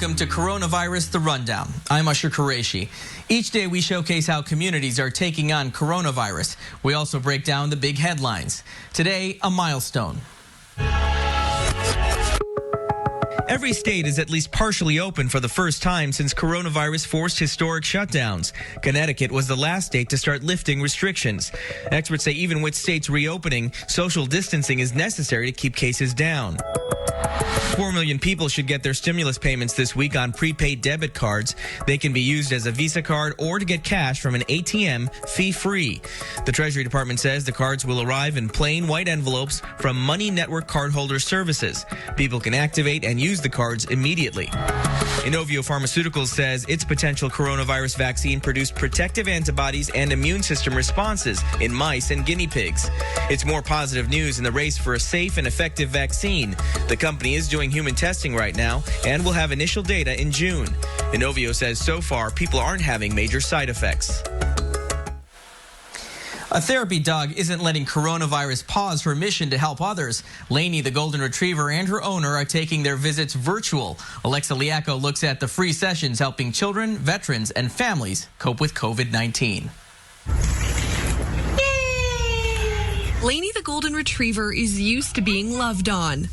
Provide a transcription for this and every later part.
Welcome to Coronavirus The Rundown. I'm Usher Qureshi. Each day we showcase how communities are taking on coronavirus. We also break down the big headlines. Today, a milestone. Every state is at least partially open for the first time since coronavirus forced historic shutdowns. Connecticut was the last state to start lifting restrictions. Experts say even with states reopening, social distancing is necessary to keep cases down. 4 million people should get their stimulus payments this week on prepaid debit cards. They can be used as a Visa card or to get cash from an ATM fee-free. The Treasury Department says the cards will arrive in plain white envelopes from Money Network Cardholder Services. People can activate and use the cards immediately. Inovio Pharmaceuticals says its potential coronavirus vaccine produced protective antibodies and immune system responses in mice and guinea pigs. It's more positive news in the race for a safe and effective vaccine. The company is doing human testing right now and will have initial data in June. Inovio says so far people aren't having major side effects. A therapy dog isn't letting coronavirus pause her mission to help others. Lainey, the golden retriever, and her owner are taking their visits virtual. Alexa Liaco looks at the free sessions helping children, veterans, and families cope with COVID-19. Lainey the golden retriever is used to being loved on.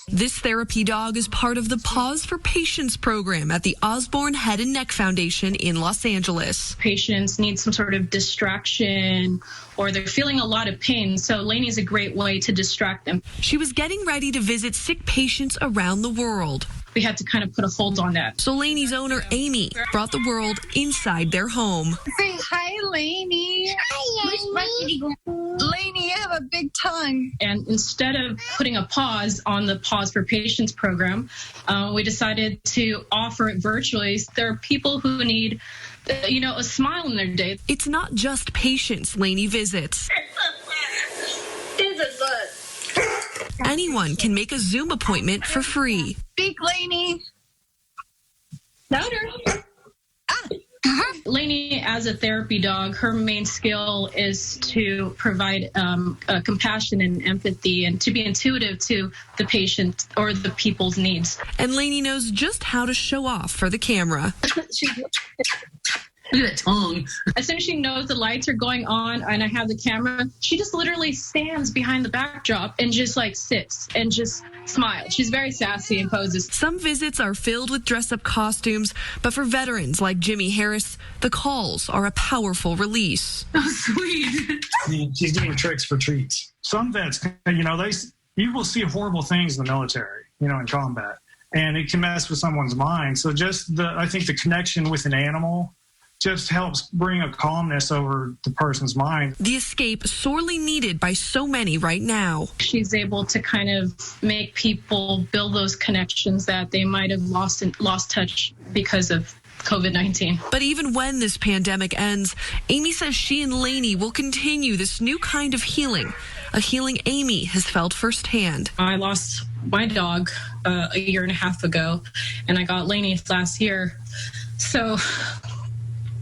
This therapy dog is part of the Pause for Patients program at the Osborne Head and Neck Foundation in Los Angeles. Patients need some sort of distraction or they're feeling a lot of pain, so Lainey is a great way to distract them. She was getting ready to visit sick patients around the world. We had to kind of put a hold on that. So Lainey's owner, Amy, brought the world inside their home. Hi, Lainey. Hi, Lainey. Lainey, you have a big tongue. And instead of putting a pause on the Pause for Patients program, we decided to offer it virtually. There are people who need, a smile in their day. It's not just patients Lainey visits. Anyone can make a Zoom appointment for free. Speak, Lainey. Louder. Lainey, as a therapy dog, her main skill is to provide compassion and empathy and to be intuitive to the patient or the people's needs. And Lainey knows just how to show off for the camera. Look at that tongue. As soon as she knows the lights are going on and I have the camera, she just literally stands behind the backdrop and just sits and just smiles. She's very sassy and poses. Some visits are filled with dress-up costumes, but for veterans like Jimmy Harris, the calls are a powerful release. Oh, sweet. She's doing tricks for treats. Some vets, you will see horrible things in the military, in combat, and it can mess with someone's mind. So I think the connection with an animal just helps bring a calmness over the person's mind. The escape sorely needed by so many right now. She's able to kind of make people build those connections that they might have lost touch because of COVID-19. But even when this pandemic ends, Amy says she and Lainey will continue this new kind of healing, a healing Amy has felt firsthand. I lost my dog a year and a half ago, and I got Lainey last year. So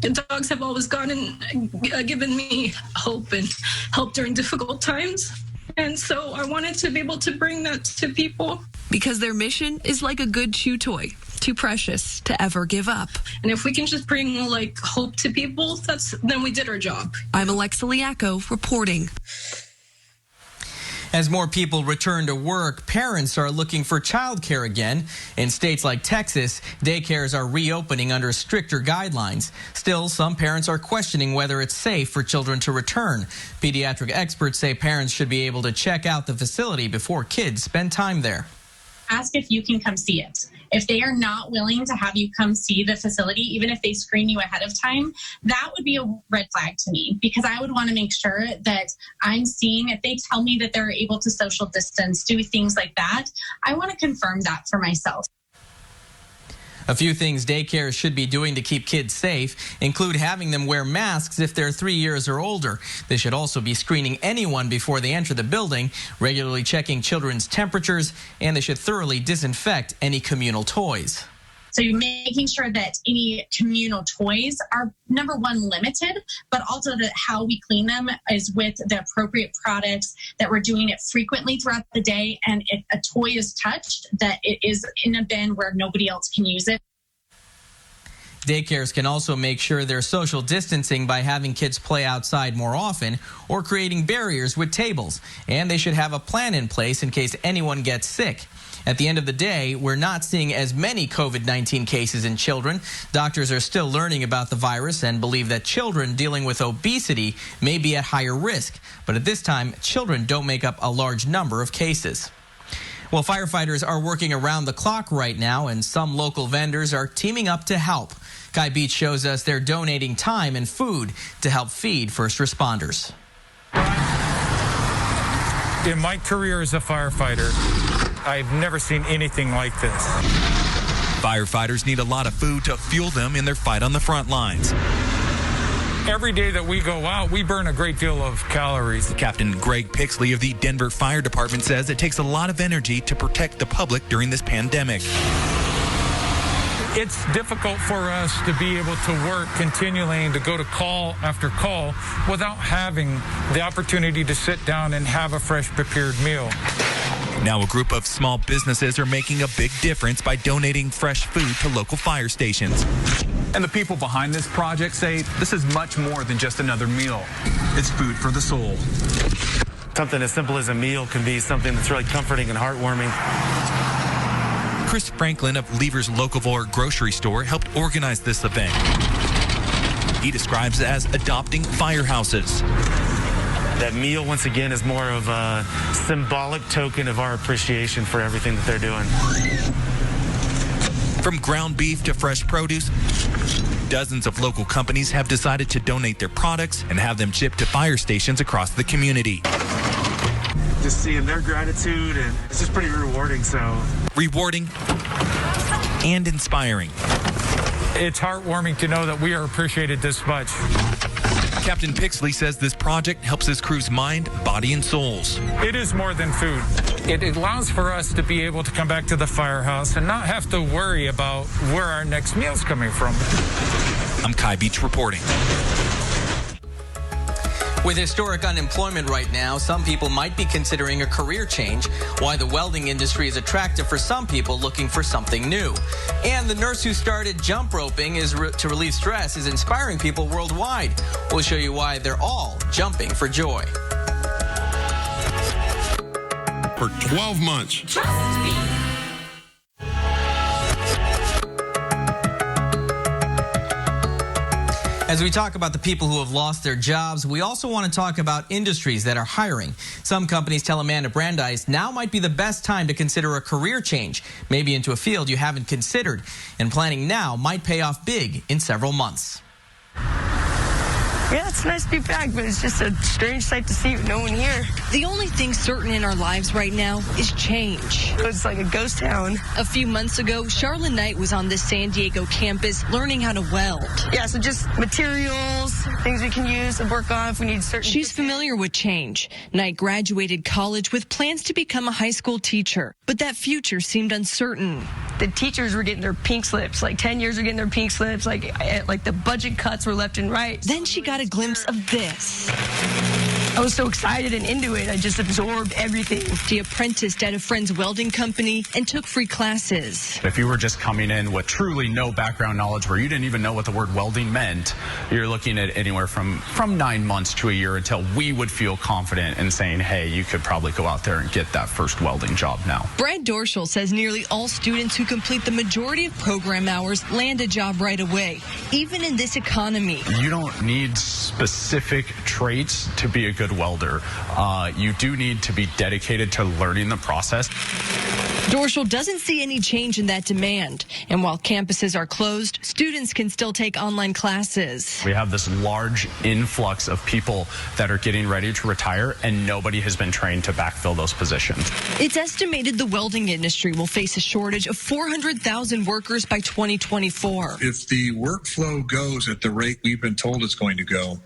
the dogs have always gone and given me hope and help during difficult times. And so I wanted to be able to bring that to people. Because their mission is like a good chew toy, too precious to ever give up. And if we can just bring hope to people, then we did our job. I'm Alexa Liaco reporting. As more people return to work, parents are looking for childcare again. In states like Texas, daycares are reopening under stricter guidelines. Still, some parents are questioning whether it's safe for children to return. Pediatric experts say parents should be able to check out the facility before kids spend time there. Ask if you can come see it. If they are not willing to have you come see the facility, even if they screen you ahead of time, that would be a red flag to me, because I would want to make sure that I'm seeing, if they tell me that they're able to social distance, do things like that, I want to confirm that for myself. A few things daycares should be doing to keep kids safe include having them wear masks if they're 3 years or older. They should also be screening anyone before they enter the building, regularly checking children's temperatures, and they should thoroughly disinfect any communal toys. So you're making sure that any communal toys are, number one, limited, but also that how we clean them is with the appropriate products, that we're doing it frequently throughout the day. And if a toy is touched, that it is in a bin where nobody else can use it. Daycares can also make sure they're social distancing by having kids play outside more often or creating barriers with tables. And they should have a plan in place in case anyone gets sick. At the end of the day, we're not seeing as many COVID-19 cases in children. Doctors are still learning about the virus and believe that children dealing with obesity may be at higher risk. But at this time, children don't make up a large number of cases. Well, firefighters are working around the clock right now, and some local vendors are teaming up to help. Kai Beach shows us they're donating time and food to help feed first responders. In my career as a firefighter, I've never seen anything like this. Firefighters need a lot of food to fuel them in their fight on the front lines. Every day that we go out, we burn a great deal of calories. Captain Greg Pixley of the Denver Fire Department says it takes a lot of energy to protect the public during this pandemic. It's difficult for us to be able to work continually and to go to call after call without having the opportunity to sit down and have a fresh prepared meal. Now a group of small businesses are making a big difference by donating fresh food to local fire stations. And the people behind this project say this is much more than just another meal. It's food for the soul. Something as simple as a meal can be something that's really comforting and heartwarming. Chris Franklin of Lever's Locavore grocery store helped organize this event. He describes it as adopting firehouses. That meal, once again, is more of a symbolic token of our appreciation for everything that they're doing. From ground beef to fresh produce, dozens of local companies have decided to donate their products and have them shipped to fire stations across the community. Just seeing their gratitude, and it's just pretty rewarding. Rewarding and inspiring. It's heartwarming to know that we are appreciated this much. Captain Pixley says this project helps his crew's mind, body, and souls. It is more than food. It allows for us to be able to come back to the firehouse and not have to worry about where our next meal's coming from. I'm Kai Beach reporting. With historic unemployment right now, some people might be considering a career change. Why the welding industry is attractive for some people looking for something new. And the nurse who started jump roping to relieve stress is inspiring people worldwide. We'll show you why they're all jumping for joy. For 12 months. Trust me. As we talk about the people who have lost their jobs, we also want to talk about industries that are hiring. Some companies tell Amanda Brandeis now might be the best time to consider a career change, maybe into a field you haven't considered. And planning now might pay off big in several months. Yeah, it's nice to be back, but it's just a strange sight to see with no one here. The only thing certain in our lives right now is change. It's like a ghost town. A few months ago, Charlotte Knight was on the San Diego campus learning how to weld. Yeah, so just materials, things we can use to work on if we need certain... She's familiar with change. Knight graduated college with plans to become a high school teacher, but that future seemed uncertain. The teachers were getting their pink slips, like 10 years were getting their pink slips, like the budget cuts were left and right. Then she got a glimpse of this. I was so excited and into it, I just absorbed everything. She apprenticed at a friend's welding company and took free classes. If you were just coming in with truly no background knowledge where you didn't even know what the word welding meant, you're looking at anywhere from 9 months to a year until we would feel confident in saying, hey, you could probably go out there and get that first welding job now. Brad Dorschel says nearly all students who complete the majority of program hours land a job right away, even in this economy. You don't need specific traits to be a good welder. You do need to be dedicated to learning the process. Dorschel doesn't see any change in that demand. And while campuses are closed, students can still take online classes. We have this large influx of people that are getting ready to retire, and nobody has been trained to backfill those positions. It's estimated the welding industry will face a shortage of 400,000 workers by 2024. If the workflow goes at the rate we've been told it's going to go,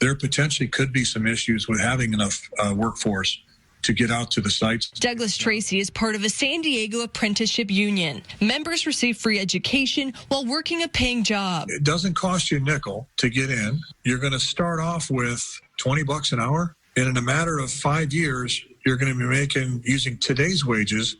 there potentially could be some issues with having enough workforce to get out to the sites. Douglas Tracy is part of a San Diego apprenticeship union. Members receive free education while working a paying job. It doesn't cost you a nickel to get in. You're going to start off with $20 an hour, and in a matter of 5 years, you're going to be making, using today's wages,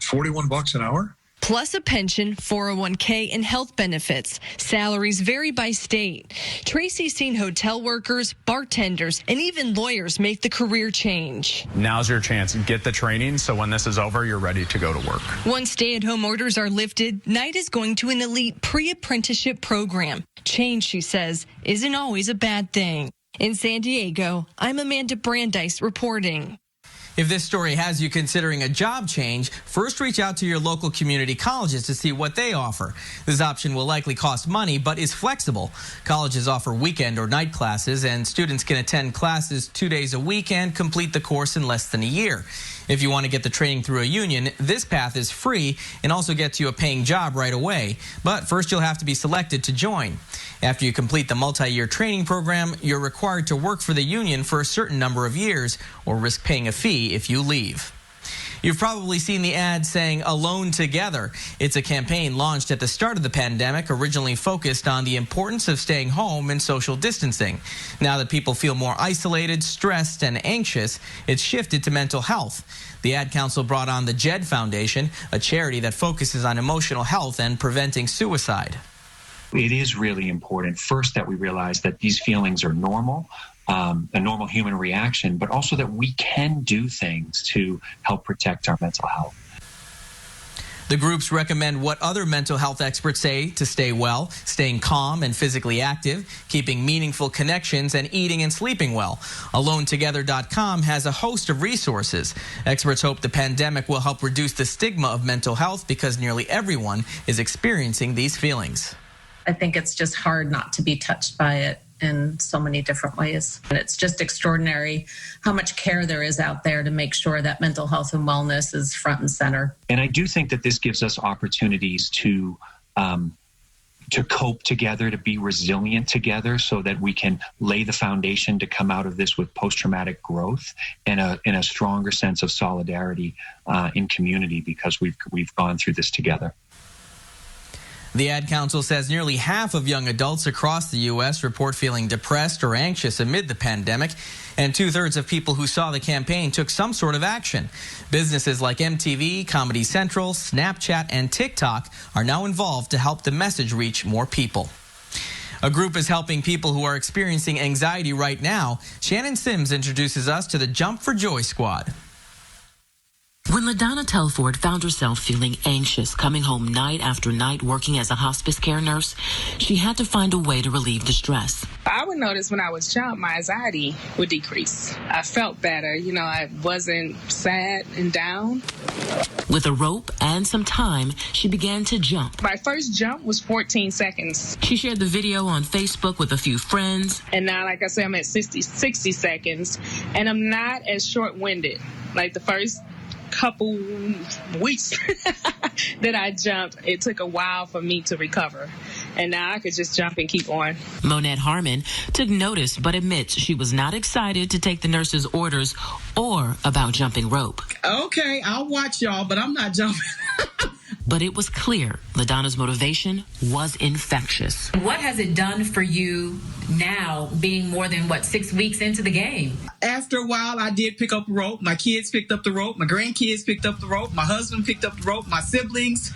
$41 an hour. Plus a pension, 401k, and health benefits. Salaries vary by state. Tracy's seen hotel workers, bartenders, and even lawyers make the career change. Now's your chance. Get the training so when this is over, you're ready to go to work. Once stay-at-home orders are lifted, Knight is going to an elite pre-apprenticeship program. Change, she says, isn't always a bad thing. In San Diego, I'm Amanda Brandeis reporting. If this story has you considering a job change, first reach out to your local community colleges to see what they offer. This option will likely cost money, but is flexible. Colleges offer weekend or night classes, and students can attend classes 2 days a week and complete the course in less than a year. If you want to get the training through a union, this path is free and also gets you a paying job right away. But first, you'll have to be selected to join. After you complete the multi-year training program, you're required to work for the union for a certain number of years or risk paying a fee if you leave. You've probably seen the ad saying Alone Together. It's a campaign launched at the start of the pandemic, originally focused on the importance of staying home and social distancing. Now that people feel more isolated, stressed, and anxious, it's shifted to mental health. The Ad Council brought on the JED Foundation, a charity that focuses on emotional health and preventing suicide. It is really important, first, that we realize that these feelings are normal, a normal human reaction, but also that we can do things to help protect our mental health. The groups recommend what other mental health experts say to stay well, staying calm and physically active, keeping meaningful connections, and eating and sleeping well. AloneTogether.com has a host of resources. Experts hope the pandemic will help reduce the stigma of mental health because nearly everyone is experiencing these feelings. I think it's just hard not to be touched by it in so many different ways. And it's just extraordinary how much care there is out there to make sure that mental health and wellness is front and center. And I do think that this gives us opportunities to cope together, to be resilient together, so that we can lay the foundation to come out of this with post-traumatic growth and a stronger sense of solidarity in community, because we've gone through this together. The Ad Council says nearly half of young adults across the U.S. report feeling depressed or anxious amid the pandemic, and 2/3 of people who saw the campaign took some sort of action. Businesses like MTV, Comedy Central, Snapchat, and TikTok are now involved to help the message reach more people. A group is helping people who are experiencing anxiety right now. Shannon Sims introduces us to the Jump for Joy Squad. When LaDonna Telford found herself feeling anxious coming home night after night working as a hospice care nurse, she had to find a way to relieve the stress. I would notice when I would jump, my anxiety would decrease. I felt better. I wasn't sad and down. With a rope and some time, she began to jump. My first jump was 14 seconds. She shared the video on Facebook with a few friends. And now, like I said, I'm at 60 seconds, and I'm not as short-winded. Like the first couple weeks that I jumped, it took a while for me to recover. And now I could just jump and keep on. Monette Harmon took notice but admits she was not excited to take the nurse's orders or about jumping rope. Okay, I'll watch y'all, but I'm not jumping. But it was clear LaDonna's motivation was infectious. What has it done for you now, being more than, 6 weeks into the game? After a while, I did pick up the rope. My kids picked up the rope. My grandkids picked up the rope. My husband picked up the rope. My siblings.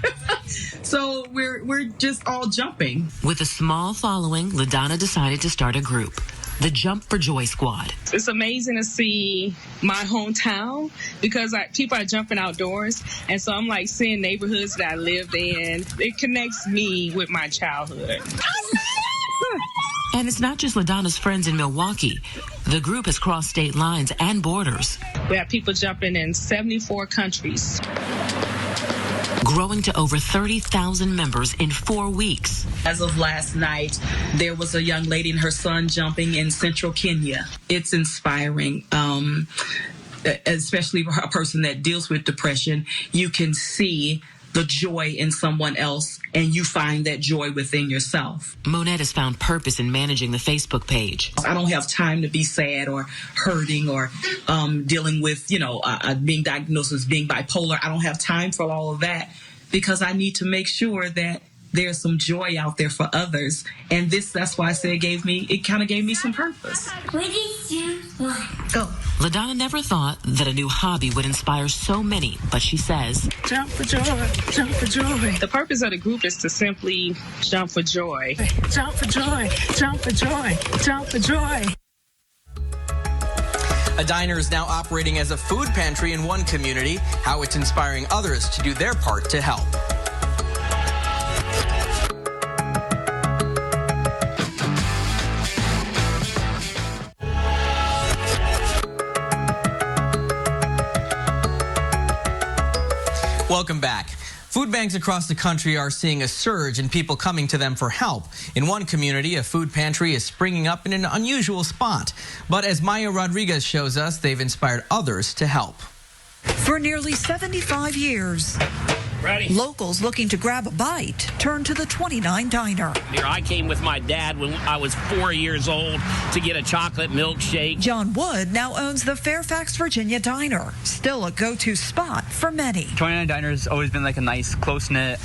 So we're just all jumping. With a small following, LaDonna decided to start a group, the Jump for Joy Squad. It's amazing to see my hometown because people are jumping outdoors. And so I'm like seeing neighborhoods that I lived in. It connects me with my childhood. And it's not just LaDonna's friends in Milwaukee. The group has crossed state lines and borders. We have people jumping in 74 countries. Growing to over 30,000 members in 4 weeks. As of last night, there was a young lady and her son jumping in central Kenya. It's inspiring, especially for a person that deals with depression. You can see the joy in someone else and you find that joy within yourself. Monette has found purpose in managing the Facebook page. I don't have time to be sad or hurting or dealing with, being diagnosed as being bipolar. I don't have time for all of that because I need to make sure that there's some joy out there for others. And that's why I say it kind of gave me some purpose. Go. LaDonna never thought that a new hobby would inspire so many, but she says, jump for joy, jump for joy. The purpose of the group is to simply jump for joy. Jump for joy, jump for joy, jump for joy. A diner is now operating as a food pantry in one community, how it's inspiring others to do their part to help. Welcome back. Food banks across the country are seeing a surge in people coming to them for help. In one community, a food pantry is springing up in an unusual spot. But as Maya Rodriguez shows us, they've inspired others to help. For nearly 75 years, locals looking to grab a bite turn to the 29 Diner. Here, I came with my dad when I was 4 years old to get a chocolate milkshake. John Wood now owns the Fairfax, Virginia Diner, still a go-to spot for many. 29 Diner has always been like a nice, close-knit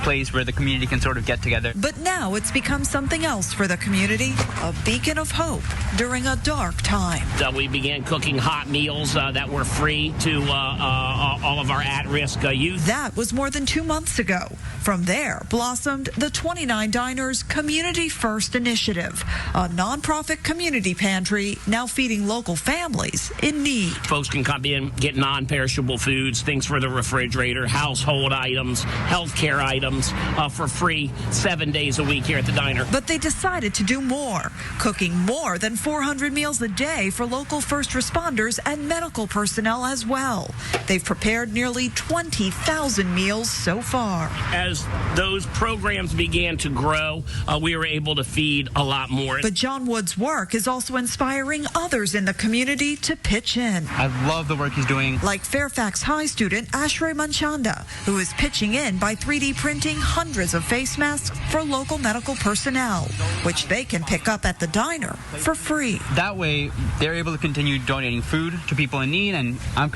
place where the community can sort of get together. But now it's become something else for the community, a beacon of hope during a dark time. We began cooking hot meals that were free to all of our at-risk youth. That was more than 2 months ago. From there blossomed the 29 Diners Community First Initiative, a nonprofit community pantry now feeding local families in need. Folks can come in, get non-perishable foods, things for the refrigerator, household items, healthcare items for free 7 days a week here at the diner. But they decided to do more, cooking more than 400 meals a day for local first responders and medical personnel as well. They've prepared nearly 20,000 meals so far. As those programs began to grow, we were able to feed a lot more. But John Wood's work is also inspiring others in the community to pitch in. I love the work he's doing. Like Fairfax High student Ashray Manchanda, who is pitching in by 3D printing hundreds of face masks for local medical personnel, which they can pick up at the diner for free. That way, they're able to continue donating food to people in need, and I'm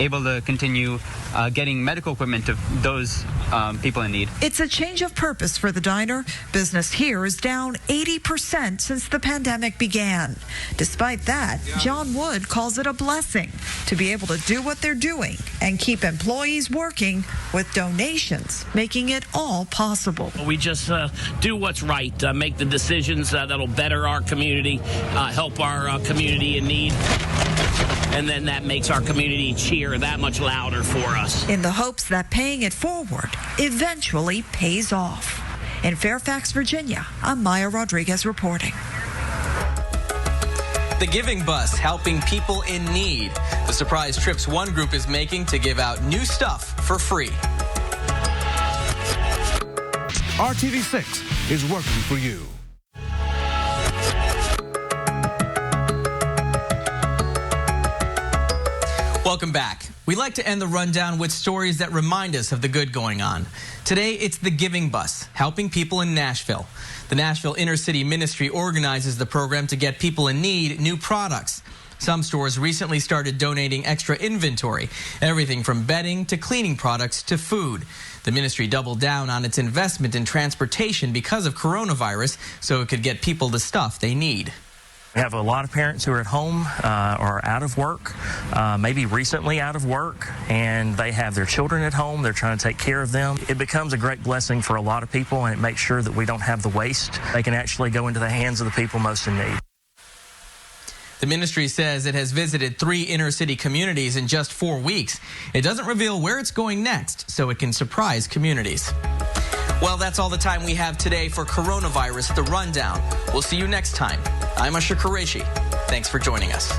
able to continue getting medical equipment to those people in need. It's a change of purpose for the diner. Business here is down 80% since the pandemic began. Despite that, John Wood calls it a blessing to be able to do what they're doing and keep employees working with donations, making it all possible. We just do what's right, make the decisions that'll better our community, help our community in need. And then that makes our community cheer that much louder for us. In the hopes that paying it forward eventually pays off. In Fairfax, Virginia, I'm Maya Rodriguez reporting. The Giving Bus, helping people in need. The surprise trips one group is making to give out new stuff for free. RTV6 is working for you. Welcome back. We like to end the rundown with stories that remind us of the good going on. Today, it's the Giving Bus, helping people in Nashville. The Nashville Inner City Ministry organizes the program to get people in need new products. Some stores recently started donating extra inventory, everything from bedding to cleaning products to food. The ministry doubled down on its investment in transportation because of coronavirus, so it could get people the stuff they need. We have a lot of parents who are at home or out of work, maybe recently out of work, and they have their children at home. They're trying to take care of them. It becomes a great blessing for a lot of people, and it makes sure that we don't have the waste. They can actually go into the hands of the people most in need. The ministry says it has visited 3 inner city communities in just 4 weeks. It doesn't reveal where it's going next, so it can surprise communities. Well, that's all the time we have today for Coronavirus, The Rundown. We'll see you next time. I'm Usher Qureshi. Thanks for joining us.